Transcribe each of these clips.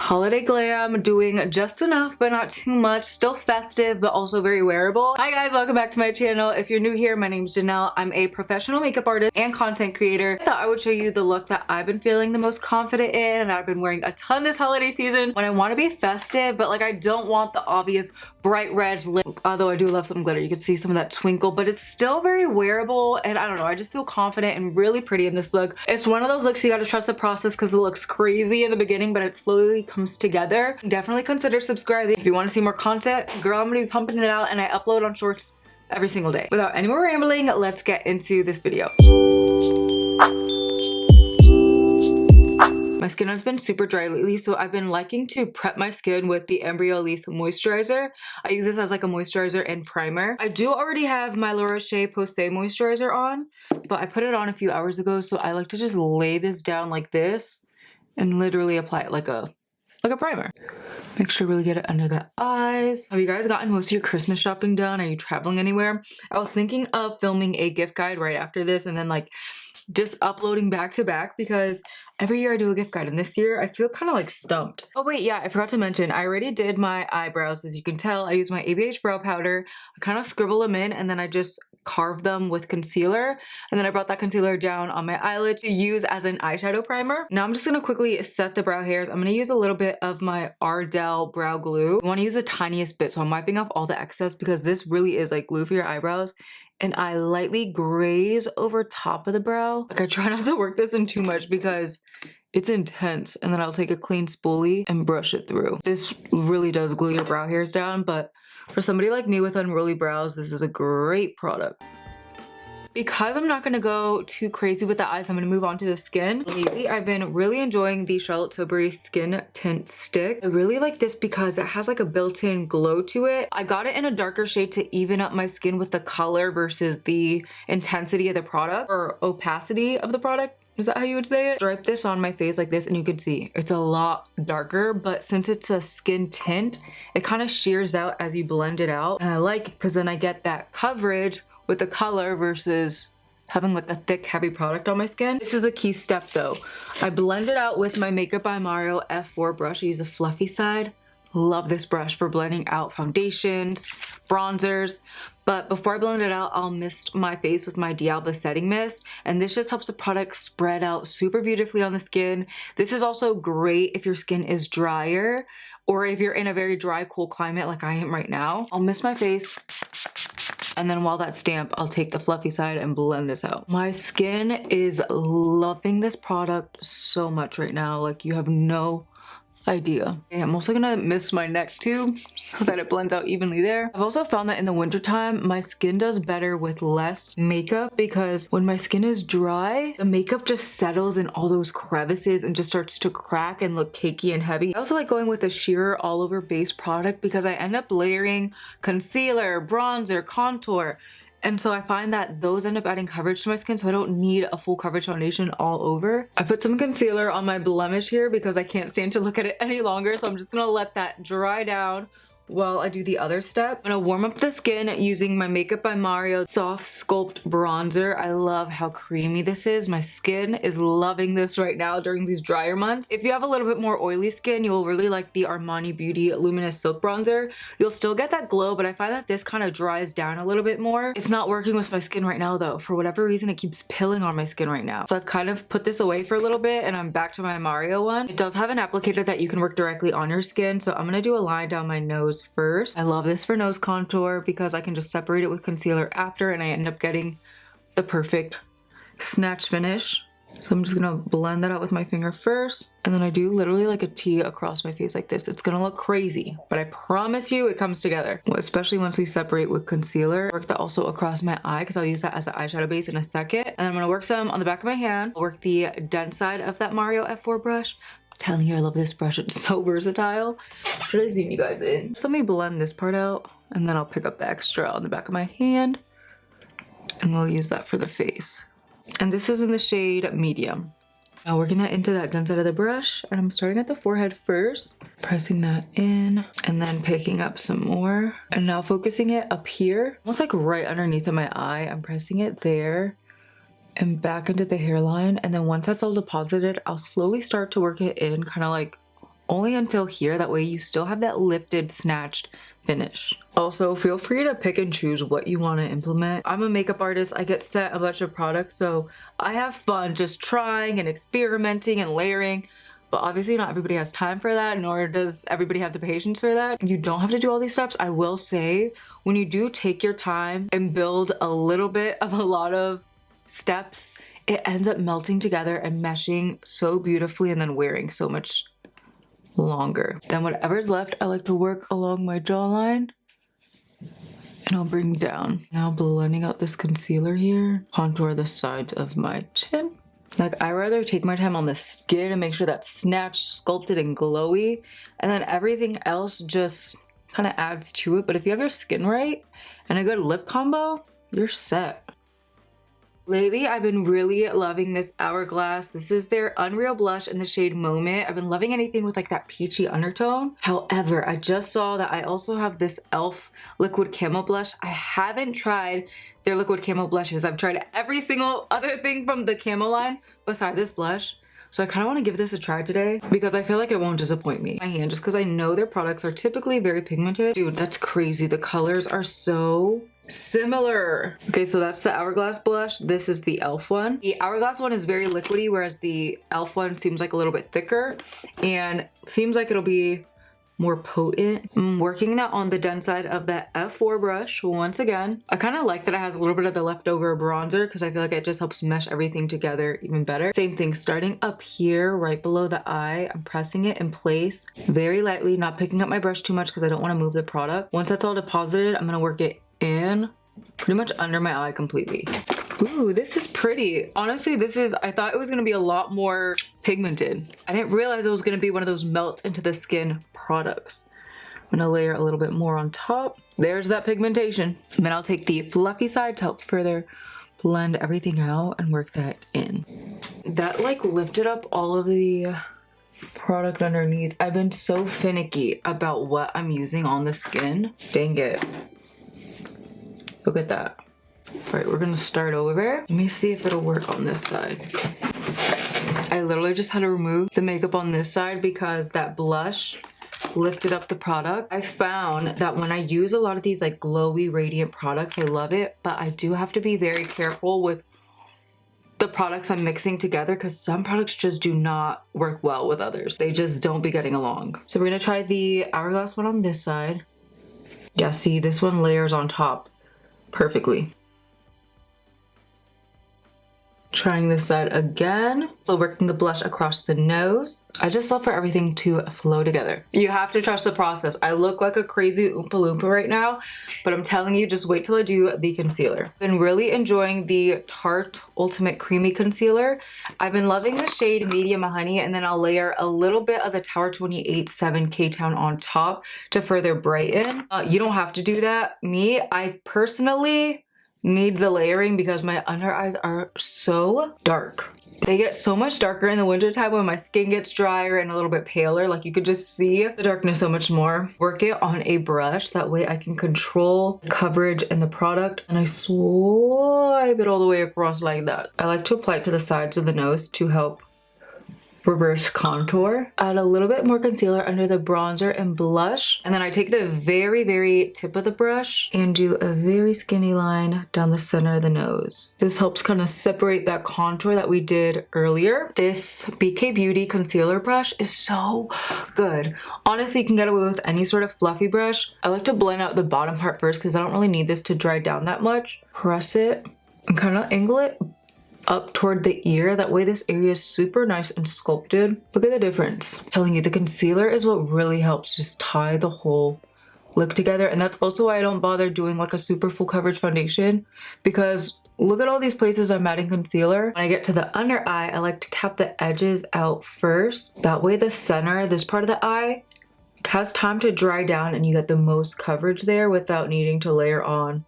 Holiday Glam, doing just enough but not too much, still festive but also very wearable. Hi guys, welcome back to my channel. If you're new here, my name is Janelle. I'm a professional makeup artist and content creator. I thought I would show you the look that I've been feeling the most confident in and I've been wearing a ton this holiday season when I want to be festive, but like I don't want the obvious bright red lip, although I do love some glitter. You can see some of that twinkle, but it's still very wearable and I don't know, I just feel confident and really pretty in this look. It's one of those looks you gotta trust the process because it looks crazy in the beginning, but it slowly comes together. Definitely consider subscribing if you want to see more content. Girl, I'm gonna be pumping it out and I upload on shorts every single day. Without any more rambling, let's get into this video. My skin has been super dry lately, so I've been liking to prep my skin with the Embryollisse moisturizer. I use this as like a moisturizer and primer. I do already have my La Roche-Posay moisturizer on, but I put it on a few hours ago, so I like to just lay this down like this and literally apply it like a primer. Make sure to really get it under the eyes. Have you guys gotten most of your Christmas shopping done? Are you traveling anywhere? I was thinking of filming a gift guide right after this and then like just uploading back to back because every year I do a gift guide and this year I feel kind of like stumped. Oh wait, yeah, I forgot to mention, I already did my eyebrows. As you can tell, I use my ABH brow powder. I kind of scribble them in and then I just carve them with concealer. And then I brought that concealer down on my eyelid to use as an eyeshadow primer. Now I'm just gonna quickly set the brow hairs. I'm gonna use a little bit of my Ardell brow glue. I wanna use the tiniest bit, so I'm wiping off all the excess because this really is like glue for your eyebrows. And I lightly graze over top of the brow. Like I try not to work this in too much because it's intense. And then I'll take a clean spoolie and brush it through. This really does glue your brow hairs down, but for somebody like me with unruly brows, this is a great product. Because I'm not gonna go too crazy with the eyes, I'm gonna move on to the skin. Lately, I've been really enjoying the Charlotte Tilbury Skin Tint Stick. I really like this because it has like a built-in glow to it. I got it in a darker shade to even up my skin with the color versus the intensity of the product or opacity of the product. Is that how you would say it? Stripe this on my face like this and you can see it's a lot darker, but since it's a skin tint, it kind of shears out as you blend it out. And I like it because then I get that coverage with the color versus having like a thick heavy product on my skin. This is a key step though. I blend it out with my Makeup by Mario F4 brush. I use the fluffy side. Love this brush for blending out foundations, bronzers. But before I blend it out, I'll mist my face with my Dalba setting mist. And this just helps the product spread out super beautifully on the skin. This is also great if your skin is drier or if you're in a very dry, cool climate like I am right now. I'll mist my face. And then while that's damp, I'll take the fluffy side and blend this out. My skin is loving this product so much right now. Like you have no idea. Okay, I'm also gonna mist my neck too so that it blends out evenly there. I've also found that in the wintertime, my skin does better with less makeup because when my skin is dry, the makeup just settles in all those crevices and just starts to crack and look cakey and heavy. I also like going with a sheer all over base product because I end up layering concealer, bronzer, contour. And so I find that those end up adding coverage to my skin, so I don't need a full coverage foundation all over. I put some concealer on my blemish here because I can't stand to look at it any longer, so I'm just gonna let that dry down while I do the other step. I'm gonna warm up the skin using my Makeup by Mario Soft Sculpt Bronzer. I love how creamy this is. My skin is loving this right now during these drier months. If you have a little bit more oily skin, you'll really like the Armani Beauty Luminous Silk Bronzer. You'll still get that glow, but I find that this kind of dries down a little bit more. It's not working with my skin right now though. For whatever reason, it keeps pilling on my skin right now. So I've kind of put this away for a little bit and I'm back to my Mario one. It does have an applicator that you can work directly on your skin, so I'm gonna do a line down my nose first. I love this for nose contour because I can just separate it with concealer after and I end up getting the perfect snatch finish. So I'm just gonna blend that out with my finger first and then I do literally like a T across my face like this. It's gonna look crazy, but I promise you it comes together, especially once we separate with concealer. Work that also across my eye because I'll use that as an eyeshadow base in a second. And then I'm gonna work some on the back of my hand. I'll work the dense side of that Mario F4 brush. Telling you I love this brush, it's so versatile. Should I zoom you guys in? So let me blend this part out and then I'll pick up the extra on the back of my hand and we'll use that for the face. And this is in the shade medium. Now working that into that dense side of the brush, and I'm starting at the forehead first, pressing that in and then picking up some more. And now focusing it up here, almost like right underneath of my eye. I'm pressing it there and back into the hairline, and then once that's all deposited, I'll slowly start to work it in kind of like only until here. That way you still have that lifted, snatched finish. Also, feel free to pick and choose what you want to implement. I'm a makeup artist. I get sent a bunch of products, so I have fun just trying and experimenting and layering. But obviously not everybody has time for that, nor does everybody have the patience for that. You don't have to do all these steps. I will say, when you do take your time and build a little bit of a lot of steps, it ends up melting together and meshing so beautifully and then wearing so much longer. Then whatever's left, I like to work along my jawline and I'll bring down. Now blending out this concealer here, contour the sides of my chin. Like, I rather take my time on the skin and make sure that's snatched, sculpted, and glowy, and then everything else just kind of adds to it. But if you have your skin right and a good lip combo, you're set. Lately, I've been really loving this Hourglass. This is their Unreal Blush in the shade Moment. I've been loving anything with like that peachy undertone. However, I just saw that I also have this e.l.f. Liquid Camo Blush. I haven't tried their Liquid Camo blushes. I've tried every single other thing from the Camo line besides this blush. So I kind of want to give this a try today because I feel like it won't disappoint me. My hand, just because I know their products are typically very pigmented. Dude, that's crazy. The colors are so similar. Okay, so that's the Hourglass blush. This is the e.l.f. one. The Hourglass one is very liquidy, whereas the e.l.f. one seems like a little bit thicker and seems like it'll be more potent. I'm working that on the dense side of the F4 brush once again. I kind of like that it has a little bit of the leftover bronzer because I feel like it just helps mesh everything together even better. Same thing, starting up here right below the eye, I'm pressing it in place very lightly, not picking up my brush too much because I don't want to move the product. Once that's all deposited, I'm going to work it in pretty much under my eye completely. Ooh, this is pretty. Honestly, I thought it was gonna be a lot more pigmented. I didn't realize it was gonna be one of those melt into the skin products. I'm gonna layer a little bit more on top. There's that pigmentation. And then I'll take the fluffy side to help further blend everything out and work that in. That like lifted up all of the product underneath. I've been so finicky about what I'm using on the skin. Dang it. Look at that. All right, we're gonna start over. Let me see if it'll work on this side. I literally just had to remove the makeup on this side because that blush lifted up the product. I found that when I use a lot of these like glowy, radiant products, I love it, but I do have to be very careful with the products I'm mixing together because some products just do not work well with others. They just don't be getting along. So we're gonna try the Hourglass one on this side. Yeah, see, this one layers on top perfectly. Trying this side again. So working the blush across the nose. I just love for everything to flow together. You have to trust the process. I look like a crazy Oompa Loompa right now, but I'm telling you, just wait till I do the concealer. Been really enjoying the Tarte Ultimate Creamy Concealer. I've been loving the shade Medium Honey, and then I'll layer a little bit of the Tower 28 7 K-Town on top to further brighten. You don't have to do that. Me, I personally need the layering because my under eyes are so dark. They get so much darker in the wintertime when my skin gets drier and a little bit paler. Like, you could just see the darkness so much more. Work it on a brush. That way I can control coverage in the product. And I swipe it all the way across like that. I like to apply it to the sides of the nose to help reverse contour. Add a little bit more concealer under the bronzer and blush. And then I take the very, very tip of the brush and do a very skinny line down the center of the nose. This helps kind of separate that contour that we did earlier. This BK Beauty concealer brush is so good. Honestly, you can get away with any sort of fluffy brush. I like to blend out the bottom part first because I don't really need this to dry down that much. Press it and kind of angle it up toward the ear. That way this area is super nice and sculpted. Look at the difference. I'm telling you, the concealer is what really helps just tie the whole look together. And that's also why I don't bother doing like a super full coverage foundation, because look at all these places I'm adding concealer. When I get to the under eye, I like to tap the edges out first. That way the center, this part of the eye, has time to dry down and you get the most coverage there without needing to layer on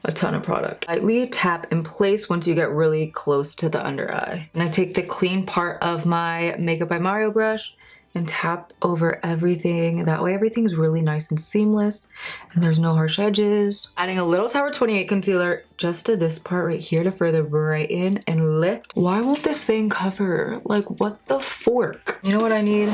a ton of product. Lightly tap in place once you get really close to the under eye. And I take the clean part of my Makeup by Mario brush and tap over everything. That way everything's really nice and seamless and there's no harsh edges. Adding a little Tower 28 concealer just to this part right here to further brighten and lift. Why won't this thing cover? Like, what the fork? You know what I need?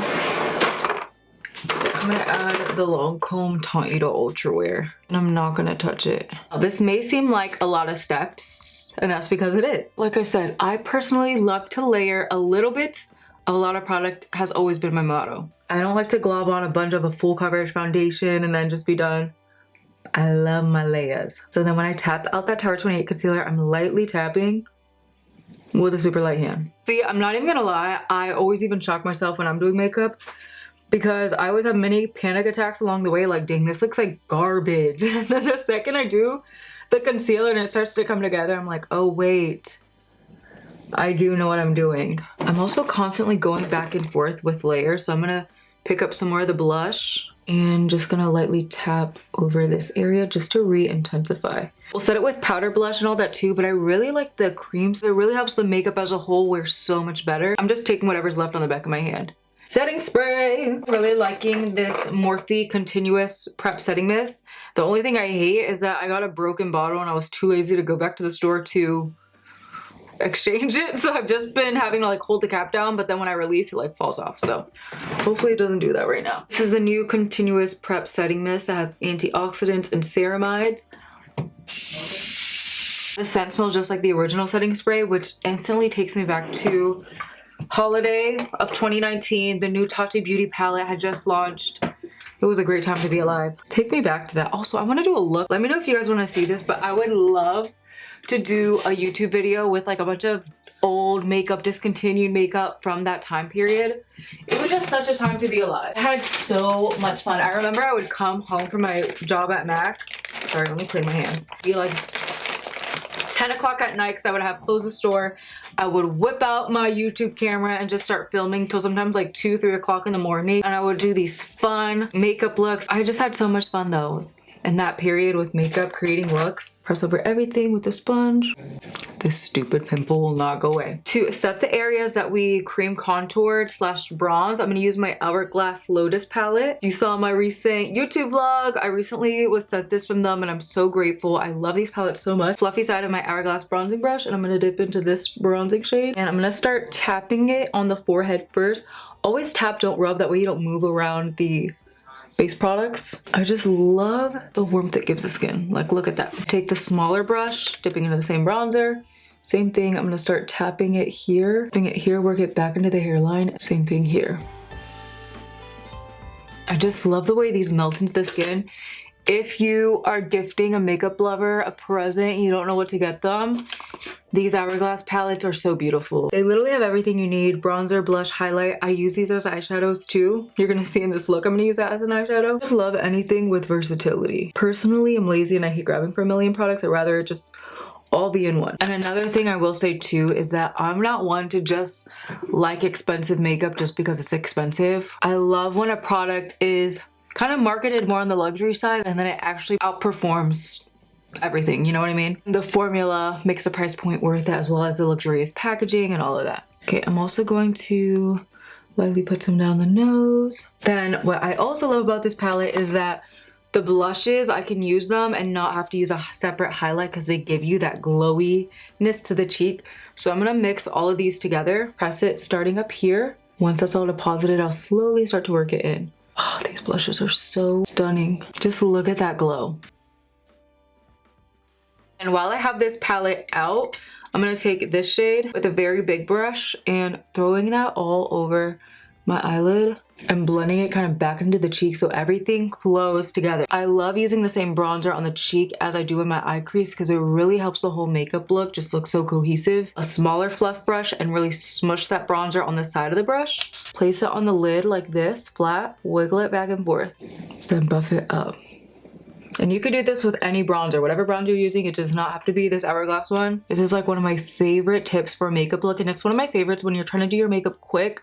I'm gonna add the Lancome Tint Idole Ultra Wear, and I'm not gonna touch it. This may seem like a lot of steps, and that's because it is. Like I said, I personally love to layer a little bit of a lot of product, has always been my motto. I don't like to glob on a bunch of a full coverage foundation and then just be done. I love my layers. So then when I tap out that Tower 28 concealer, I'm lightly tapping with a super light hand. See, I'm not even gonna lie, I always even shock myself when I'm doing makeup because I always have many panic attacks along the way, like, dang, this looks like garbage. And then the second I do the concealer and it starts to come together, I'm like, oh wait, I do know what I'm doing. I'm also constantly going back and forth with layers, so I'm gonna pick up some more of the blush and just gonna lightly tap over this area just to re-intensify. We'll set it with powder blush and all that too, but I really like the creams. It really helps the makeup as a whole wear so much better. I'm just taking whatever's left on the back of my hand. Setting spray. Really liking this Morphe Continuous Prep Setting Mist. The only thing I hate is that I got a broken bottle and I was too lazy to go back to the store to exchange it, so I've just been having to like hold the cap down, but then when I release it like falls off, so hopefully it doesn't do that right now. This is the new Continuous Prep Setting Mist that has antioxidants and ceramides. The scent smells just like the original setting spray, which instantly takes me back to holiday of 2019. The new Tarte Beauty palette had just launched. It was a great time to be alive. Take me back to that. Also, I want to do a look. Let me know if you guys want to see this, but I would love to do a YouTube video with like a bunch of old makeup, discontinued makeup from that time period. It was just such a time to be alive. I had so much fun. I remember I would come home from my job at Mac. Sorry, let me clean my hands. Be like 10 o'clock at night because I would have closed the store. I would whip out my YouTube camera and just start filming till sometimes like 2, 3 o'clock in the morning. And I would do these fun makeup looks. I just had so much fun though. In that period with makeup, creating looks. Press over everything with a sponge. This stupid pimple will not go away. To set the areas that we cream contoured / bronze, I'm gonna use my Hourglass Lotus palette. You saw my recent YouTube vlog. I recently was sent this from them and I'm so grateful. I love these palettes so much. Fluffy side of my Hourglass bronzing brush, and I'm gonna dip into this bronzing shade. And I'm gonna start tapping it on the forehead first. Always tap, don't rub, that way you don't move around the base products. I just love the warmth it gives the skin. Like, look at that. Take the smaller brush, dipping into the same bronzer. Same thing, I'm gonna start tapping it here. Tapping it here, work it back into the hairline. Same thing here. I just love the way these melt into the skin. If you are gifting a makeup lover a present, you don't know what to get them, these Hourglass palettes are so beautiful. They literally have everything you need. Bronzer, blush, highlight. I use these as eyeshadows too. You're gonna see in this look, I'm gonna use that as an eyeshadow. I just love anything with versatility. Personally, I'm lazy and I hate grabbing for a million products. I'd rather just all be in one. And another thing I will say too is that I'm not one to just like expensive makeup just because it's expensive. I love when a product is kind of marketed more on the luxury side and then it actually outperforms everything, you know what I mean? The formula makes the price point worth it, as well as the luxurious packaging and all of that. Okay, I'm also going to lightly put some down the nose. Then what I also love about this palette is that the blushes, I can use them and not have to use a separate highlight because they give you that glowiness to the cheek. So I'm gonna mix all of these together, press it starting up here. Once that's all deposited, I'll slowly start to work it in. Oh, these blushes are so stunning. Just look at that glow. And while I have this palette out, I'm gonna take this shade with a very big brush and throwing that all over my eyelid and blending it kind of back into the cheek so everything flows together. I love using the same bronzer on the cheek as I do in my eye crease because it really helps the whole makeup look just look so cohesive. A smaller fluff brush and really smush that bronzer on the side of the brush. Place it on the lid like this, flat, wiggle it back and forth, then buff it up. And you could do this with any bronzer, whatever bronzer you're using. It does not have to be this Hourglass one. This is like one of my favorite tips for makeup look, and it's one of my favorites when you're trying to do your makeup quick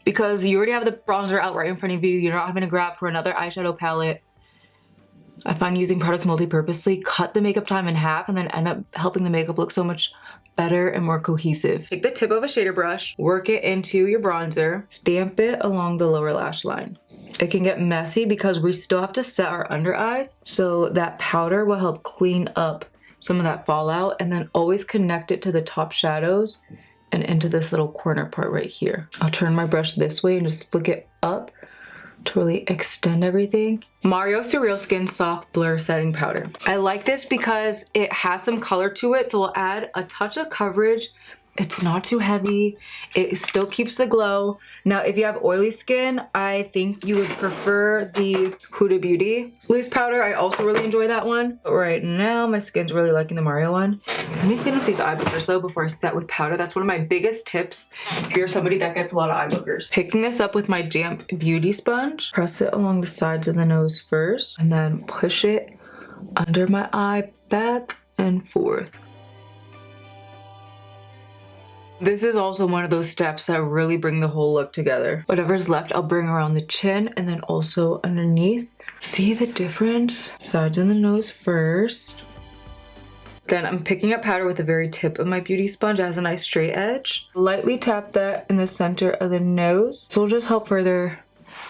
because you already have the bronzer out right in front of you. You're not having to grab for another eyeshadow palette. I find using products multi-purposely cut the makeup time in half and then end up helping the makeup look so much better and more cohesive. Take the tip of a shader brush, work it into your bronzer, stamp it along the lower lash line. It can get messy because we still have to set our under eyes, so that powder will help clean up some of that fallout, and then always connect it to the top shadows and into this little corner part right here. I'll turn my brush this way and just flick it up to really extend everything. Mario Surreal Skin Soft Blur Setting Powder. I like this because it has some color to it, so we'll add a touch of coverage. It's not too heavy. It still keeps the glow. Now, if you have oily skin, I think you would prefer the Huda Beauty loose powder. I also really enjoy that one. But right now, my skin's really liking the Mario one. Let me clean up these eye boogers though before I set with powder. That's one of my biggest tips if you're somebody that gets a lot of eye boogers. Picking this up with my damp beauty sponge. Press it along the sides of the nose first, and then push it under my eye, back and forth. This is also one of those steps that really bring the whole look together. Whatever's left, I'll bring around the chin and then also underneath. See the difference? Sides of the nose first. Then I'm picking up powder with the very tip of my beauty sponge. It has a nice straight edge. Lightly tap that in the center of the nose. So it'll just help further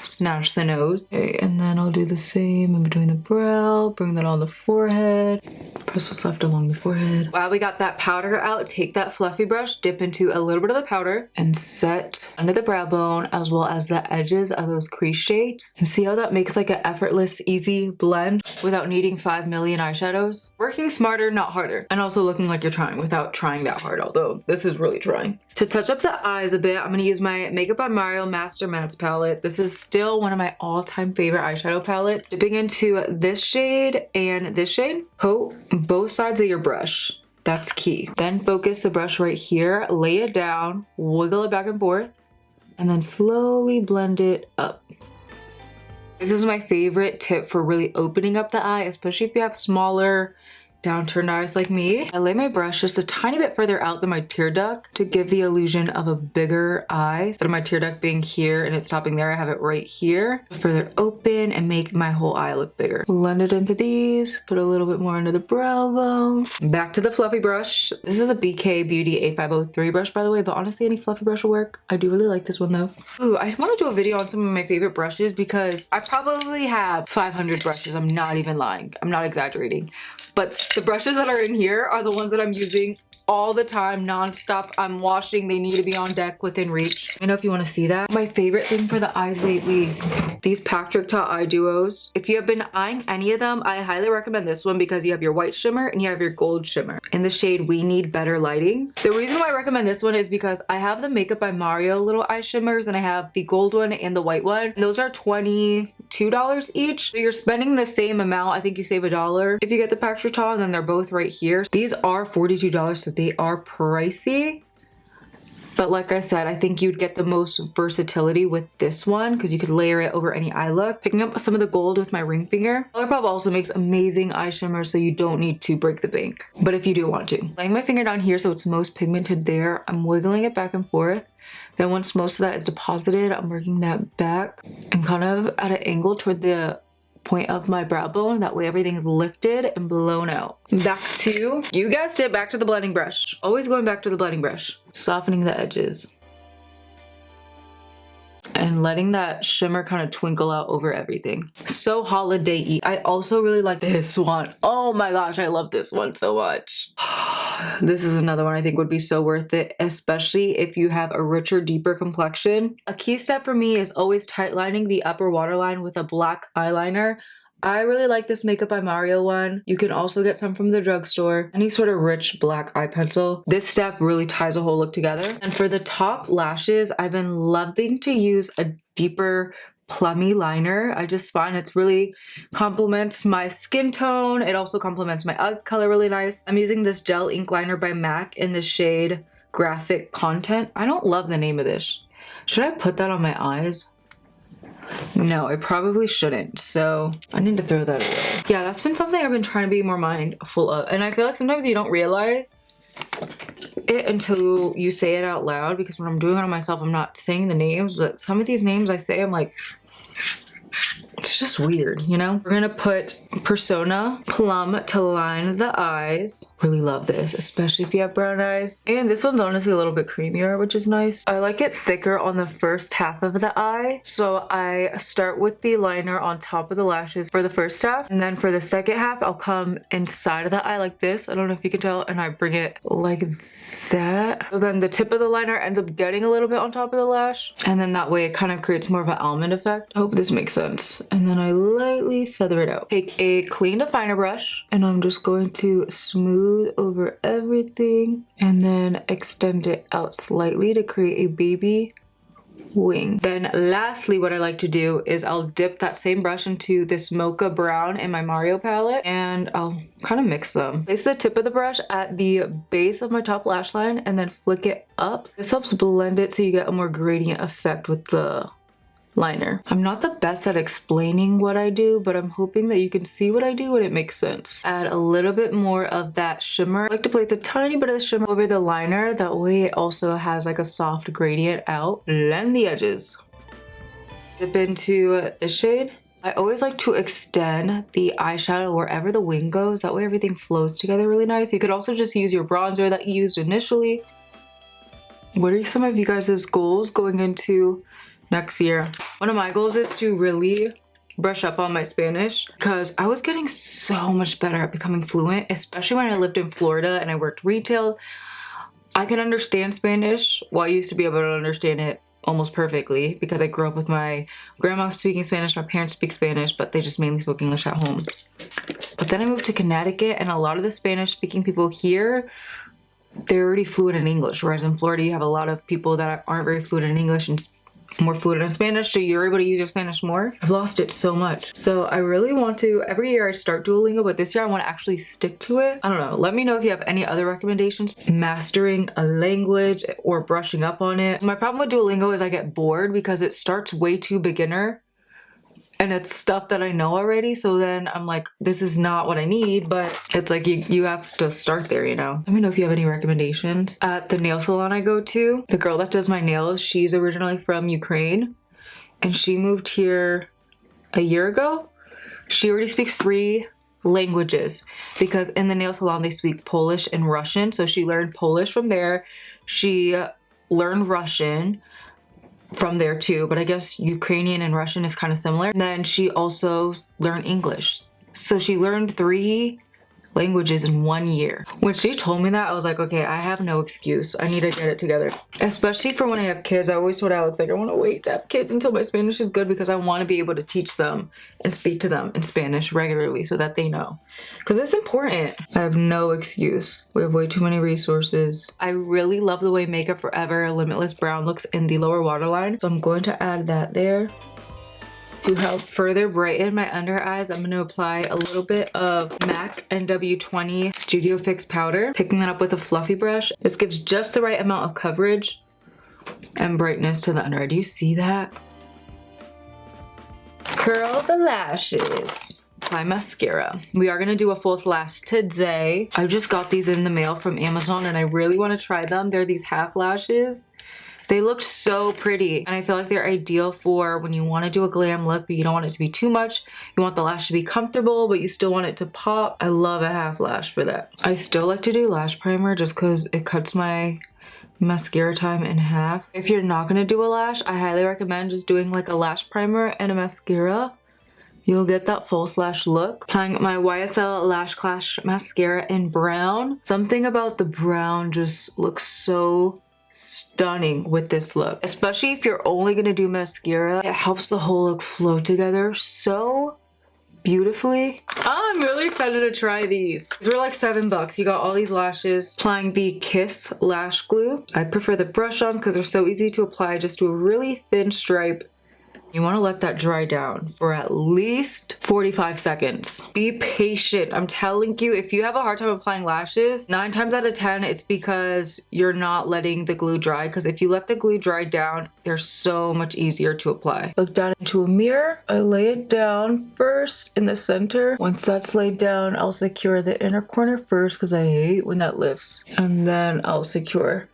snatch the nose. Okay, and then I'll do the same in between the brow, bring that on the forehead, press what's left along the forehead. While we got that powder out, take that fluffy brush, dip into a little bit of the powder, and set under the brow bone as well as the edges of those crease shades. And see how that makes like an effortless, easy blend without needing 5 million eyeshadows? Working smarter, not harder. And also looking like you're trying without trying that hard, although this is really trying. To touch up the eyes a bit, I'm going to use my Makeup by Mario Master Mattes palette. This is still one of my all-time favorite eyeshadow palettes. Dipping into this shade and this shade, coat both sides of your brush. That's key. Then focus the brush right here, lay it down, wiggle it back and forth, and then slowly blend it up. This is my favorite tip for really opening up the eye, especially if you have smaller, downturned eyes like me. I lay my brush just a tiny bit further out than my tear duct to give the illusion of a bigger eye. Instead of my tear duct being here and it's stopping there, I have it right here. Further open and make my whole eye look bigger. Blend it into these, put a little bit more under the brow bone. Back to the fluffy brush. This is a BK Beauty A503 brush, by the way, but honestly, any fluffy brush will work. I do really like this one though. Ooh, I want to do a video on some of my favorite brushes because I probably have 500 brushes. I'm not even lying. I'm not exaggerating. But the brushes that are in here are the ones that I'm using all the time, non-stop. I'm washing, they need to be on deck within reach. Let me know if you want to see that. My favorite thing for the eyes lately, these Patrick Ta eye duos. If you have been eyeing any of them, I highly recommend this one because you have your white shimmer and you have your gold shimmer. In the shade We Need Better Lighting. The reason why I recommend this one is because I have the Makeup by Mario little eye shimmers and I have the gold one and the white one. And those are $22 each. So you're spending the same amount. I think you save $1 if you get the Patrick Ta, and then they're both right here. These are $42, so they are pricey. But like I said, I think you'd get the most versatility with this one because you could layer it over any eye look. Picking up some of the gold with my ring finger. Colourpop also makes amazing eye shimmer, so you don't need to break the bank. But if you do want to. Laying my finger down here so it's most pigmented there, I'm wiggling it back and forth. Then once most of that is deposited, I'm working that back and kind of at an angle toward the point of my brow bone. That way everything's lifted and blown out. Back to, you guessed it, back to the blending brush. Always going back to the blending brush. Softening the edges. And letting that shimmer kind of twinkle out over everything. So holiday-y. I also really like this one. Oh my gosh, I love this one so much. This is another one I think would be so worth it, especially if you have a richer, deeper complexion. A key step for me is always tightlining the upper waterline with a black eyeliner. I really like this Makeup by Mario one. You can also get some from the drugstore. Any sort of rich black eye pencil. This step really ties a whole look together. And for the top lashes, I've been loving to use a deeper plummy liner. I just find it's really complements my skin tone. It also complements my eye color really nice. I'm using this gel ink liner by MAC in the shade Graphic Content. I don't love the name of this. Should I put that on my eyes? No, I probably shouldn't. So I need to throw that away. Yeah, that's been something I've been trying to be more mindful of. And I feel like sometimes you don't realize it until you say it out loud, because when I'm doing it on myself, I'm not saying the names, but some of these names I say, I'm like, it's It's just weird, you know? We're gonna put Persona Plum to line the eyes. Really love this, especially if you have brown eyes. And this one's honestly a little bit creamier, which is nice. I like it thicker on the first half of the eye. So I start with the liner on top of the lashes for the first half. And then for the second half, I'll come inside of the eye like this. I don't know if you can tell. And I bring it like that. So then the tip of the liner ends up getting a little bit on top of the lash. And then that way it kind of creates more of an almond effect. I hope this makes sense. And then I lightly feather it out. Take a clean definer brush and I'm just going to smooth over everything and then extend it out slightly to create a baby wing. Then lastly, what I like to do is I'll dip that same brush into this mocha brown in my Mario palette and I'll kind of mix them. Place the tip of the brush at the base of my top lash line and then flick it up. This helps blend it so you get a more gradient effect with the liner. I'm not the best at explaining what I do, but I'm hoping that you can see what I do and it makes sense. Add a little bit more of that shimmer. I like to place a tiny bit of the shimmer over the liner. That way it also has like a soft gradient out. Blend the edges. Dip into this shade. I always like to extend the eyeshadow wherever the wing goes. That way everything flows together really nice. You could also just use your bronzer that you used initially. What are some of you guys' goals going into next year? One of my goals is to really brush up on my Spanish because I was getting so much better at becoming fluent, especially when I lived in Florida and I worked retail. I can understand Spanish. Well, I used to be able to understand it almost perfectly because I grew up with my grandma speaking Spanish, my parents speak Spanish, but they just mainly spoke English at home. But then I moved to Connecticut and a lot of the Spanish speaking people here, they're already fluent in English, whereas in Florida you have a lot of people that aren't very fluent in English and more fluent in Spanish, so you're able to use your Spanish more. I've lost it so much. So I really want to, every year I start Duolingo, but this year I want to actually stick to it. I don't know, let me know if you have any other recommendations. Mastering a language or brushing up on it. My problem with Duolingo is I get bored because it starts way too beginner and it's stuff that I know already, so then I'm like, this is not what I need, but it's like you have to start there, you know? Let me know if you have any recommendations. At the nail salon I go to, the girl that does my nails, she's originally from Ukraine, and she moved here a year ago. She already speaks 3 languages because in the nail salon they speak Polish and Russian, so she learned Polish from there. She learned Russian from there too, but I guess Ukrainian and Russian is kind of similar. And then she also learned English. So she learned 3 languages in 1 year. When she told me that, I was like, okay, I have no excuse. I need to get it together. Especially for when I have kids. I always told Alex, like, I want to wait to have kids until my Spanish is good because I want to be able to teach them and speak to them in Spanish regularly so that they know. Because it's important. I have no excuse. We have way too many resources. I really love the way Makeup Forever Limitless Brown looks in the lower waterline. So I'm going to add that there. To help further brighten my under eyes, I'm going to apply a little bit of MAC NW20 Studio Fix powder. Picking that up with a fluffy brush. This gives just the right amount of coverage and brightness to the under eye. Do you see that? Curl the lashes. Apply mascara. We are going to do a false lash today. I just got these in the mail from Amazon and I really want to try them. They're these half lashes. They look so pretty and I feel like they're ideal for when you want to do a glam look but you don't want it to be too much. You want the lash to be comfortable but you still want it to pop. I love a half lash for that. I still like to do lash primer just because it cuts my mascara time in half. If you're not going to do a lash, I highly recommend just doing like a lash primer and a mascara. You'll get that false lash look. Applying my YSL Lash Clash mascara in brown. Something about the brown just looks so stunning with this look, especially if you're only gonna do mascara. It helps the whole look flow together so beautifully. I'm really excited to try these. These were like $7. You got all these lashes. Applying the Kiss lash glue. I prefer the brush-ons because they're so easy to apply. Just do a really thin stripe. You want to let that dry down for at least 45 seconds. Be patient. I'm telling you, if you have a hard time applying lashes, 9 times out of 10, it's because you're not letting the glue dry. Because if you let the glue dry down, they're so much easier to apply. Look down into a mirror. I lay it down first in the center. Once that's laid down, I'll secure the inner corner first because I hate when that lifts. And then I'll secure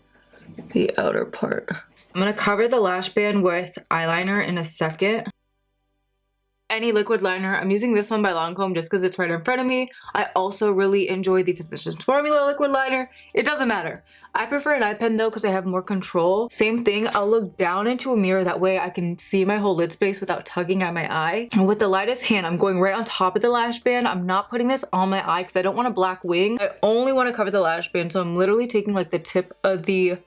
the outer part. I'm going to cover the lash band with eyeliner in a second. any liquid liner. I'm using this one by Lancome just because it's right in front of me. I also really enjoy the Physicians Formula liquid liner. It doesn't matter. I prefer an eye pen though because I have more control. Same thing, I'll look down into a mirror, that way I can see my whole lid space without tugging at my eye. And with the lightest hand, I'm going right on top of the lash band. I'm not putting this on my eye because I don't want a black wing. I only want to cover the lash band, so I'm literally taking like the tip of the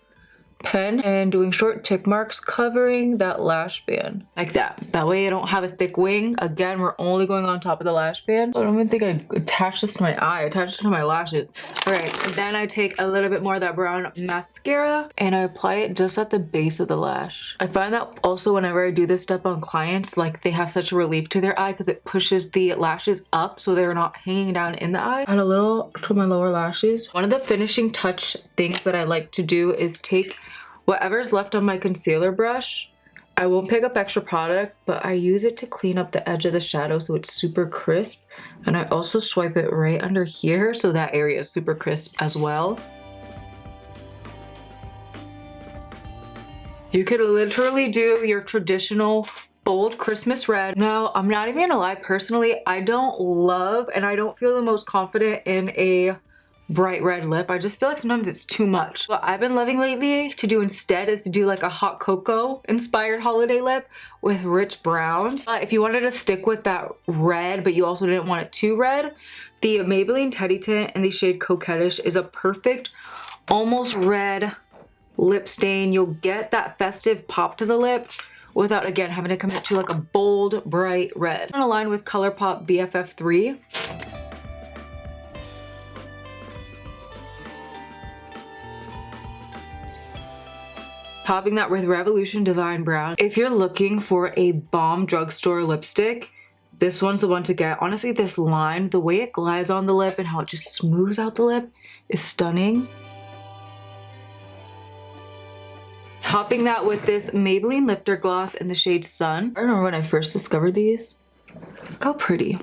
pen and doing short tick marks covering that lash band like that. That way I don't have a thick wing. Again, we're only going on top of the lash band. I don't even think I attached this to my eye. I attached it to my lashes. All right, and then I take a little bit more of that brown mascara and I apply it just at the base of the lash. I find that also whenever I do this step on clients, like they have such a relief to their eye because it pushes the lashes up so they're not hanging down in the eye. Add a little to my lower lashes. One of the finishing touch things that I like to do is take whatever's left on my concealer brush. I won't pick up extra product, but I use it to clean up the edge of the shadow so it's super crisp. And I also swipe it right under here so that area is super crisp as well. You could literally do your traditional bold Christmas red. Now, I'm not even gonna lie, personally, I don't love and I don't feel the most confident in a bright red lip. I just feel like sometimes it's too much. What I've been loving lately to do instead is to do like a hot cocoa inspired holiday lip with rich browns. If you wanted to stick with that red but you also didn't want it too red, the Maybelline Teddy Tint in the shade Coquettish is a perfect almost red lip stain. You'll get that festive pop to the lip without again having to commit to like a bold bright red. I'm gonna line with ColourPop BFF3. Topping that with Revolution Divine Brown. If you're looking for a bomb drugstore lipstick, this one's the one to get. Honestly, this line, the way it glides on the lip and how it just smooths out the lip is stunning. Topping that with this Maybelline Lifter Gloss in the shade Sun. I remember when I first discovered these. Look how pretty.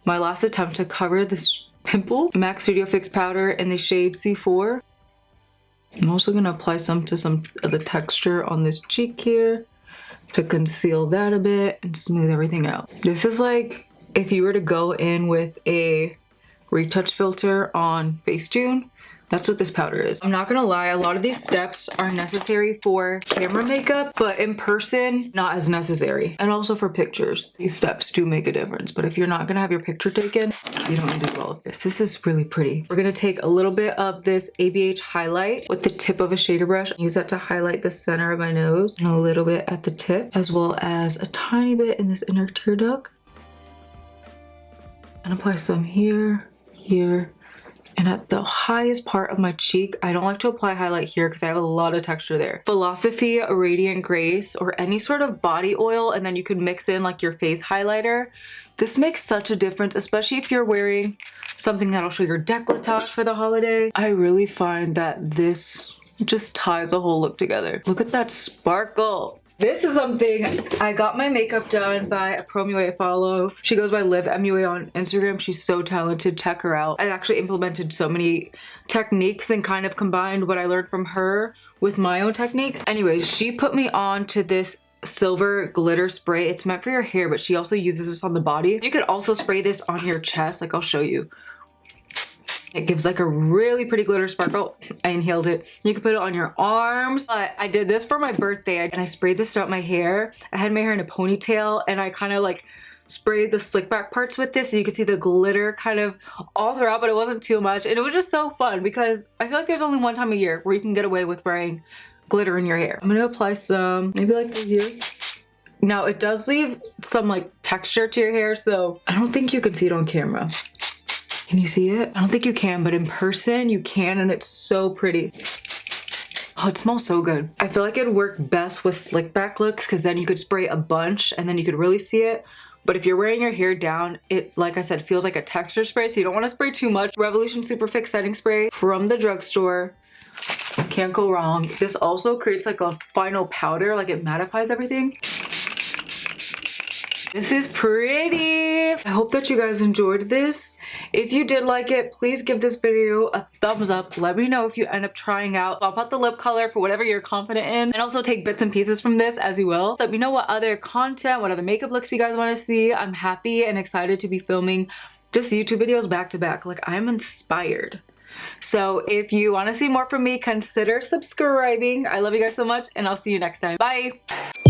My last attempt to cover this pimple, MAC Studio Fix Powder in the shade C4. I'm also going to apply some to some of the texture on this cheek here to conceal that a bit and smooth everything out. This is like if you were to go in with a retouch filter on Facetune. That's what this powder is. I'm not gonna lie, a lot of these steps are necessary for camera makeup, but in person, not as necessary. And also for pictures, these steps do make a difference. But if you're not gonna have your picture taken, you don't need to do all of this. This is really pretty. We're gonna take a little bit of this ABH highlight with the tip of a shader brush. Use that to highlight the center of my nose and a little bit at the tip, as well as a tiny bit in this inner tear duct. And apply some here, here, and at the highest part of my cheek. I don't like to apply highlight here because I have a lot of texture there. Philosophy Radiant Grace or any sort of body oil, and then you could mix in like your face highlighter. This makes such a difference, especially if you're wearing something that'll show your décolletage for the holiday. I really find that this just ties a whole look together. Look at that sparkle. This is something, I got my makeup done by a pro MUA I follow. She goes by Liv MUA on Instagram. She's so talented, check her out. I actually implemented so many techniques and kind of combined what I learned from her with my own techniques. Anyways, she put me on to this silver glitter spray. It's meant for your hair, but she also uses this on the body. You could also spray this on your chest, like I'll show you. It gives like a really pretty glitter sparkle. I inhaled it. You can put it on your arms. But I did this for my birthday and I sprayed this throughout my hair. I had my hair in a ponytail and I kind of like sprayed the slick back parts with this so you could see the glitter kind of all throughout, but it wasn't too much. And it was just so fun because I feel like there's only one time a year where you can get away with wearing glitter in your hair. I'm gonna apply some, maybe like right here. Now it does leave some like texture to your hair, so I don't think you can see it on camera. Can you see it? I don't think you can, but in person you can, and it's so pretty. Oh, it smells so good. I feel like it'd work best with slick back looks because then you could spray a bunch and then you could really see it. But if you're wearing your hair down, it, like I said, feels like a texture spray, so you don't want to spray too much. Revolution Super Fix Setting Spray from the drugstore. Can't go wrong. This also creates like a final powder, like it mattifies everything. This is pretty. I hope that you guys enjoyed this. If you did like it, please give this video a thumbs up. Let me know if you end up trying out. Swap out the lip color for whatever you're confident in, and also take bits and pieces from this as you will. Let me know what other content, what other makeup looks you guys want to see. I'm happy and excited to be filming just YouTube videos back to back. Like, I'm inspired. So if you want to see more from me, consider subscribing. I love you guys so much, and I'll see you next time. Bye!